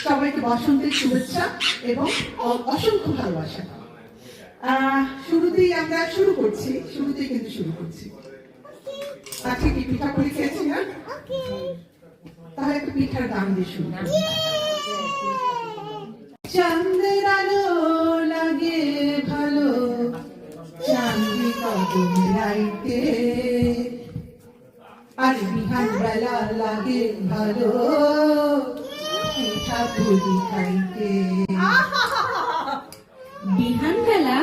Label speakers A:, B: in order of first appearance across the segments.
A: সবাইকে বসন্তের শুভেচ্ছা এবং অসংখ্য ভালোবাসা। শুরুতেই আমরা শুরু করছি। আজকে কি পিঠা পুলি খেয়েছি না? তাহলে একটা পিঠার গান দিয়ে শুরু। চাঁদের আলো লাগে ভালো, চাঁদি কদম রাইতে, আর বিহান বেলা লাগে ভালো পিঠা পুলি খাইতে।
B: বিহান বেলা?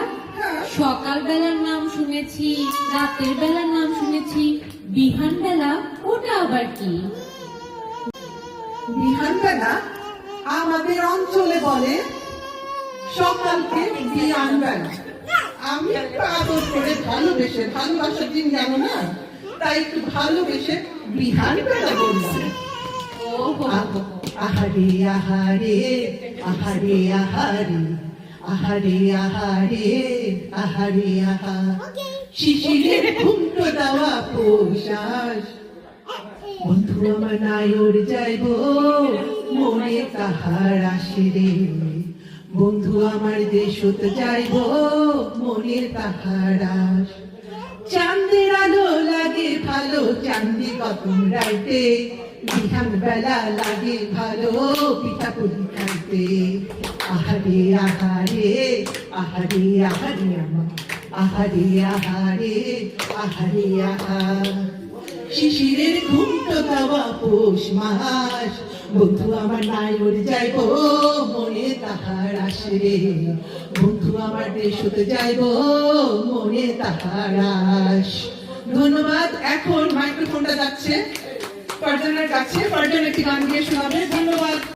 B: সকাল বেলার নাম শুনেছি, রাতের বেলার নাম শুনেছি, বিহান বেলা ওটা আবার কি?
A: বিহান বেলা আমাদের অঞ্চলে বলে সকালকে বিহান বেলা। আমি একটু আদর করে ভালোবেসে, ভালোবাসার দিন জানো না, তাই একটু ভালোবেসে বিহান বেলা বললাম। আহারে আহারে আহারে আহারে আহারে আহারে আহারে আহা, শিশিরের ঘুমটো দেওয়া পোশাস, বন্ধু আমার নায়র যাইব মনে তাহার আসে রে, বন্ধু আমার দেশত যাইব মনে তাহার আস। চাঁদের আলো লাগে ভালো, চাঁদি কদম রাইতে, বিহান বেলা লাগে ভালো পিঠা পুলি খাইতে। আহারে আহারে আহারে আহারে আমার, আহারে আহারে আহারে আহা, শিশিরের ঘুমটো দেওয়া পৌষ মাস, বন্ধু আমার নায়র যাইব মনে তাহার আসে রে, বন্ধু আমার দেশতে যাইব মনে তাহার আস। ধন্যবাদ। এখন মাইক্রোফোনটা যাচ্ছে ফারজানার কাছে। ফারজান একটি গান দিয়ে শোনাবে। ধন্যবাদ।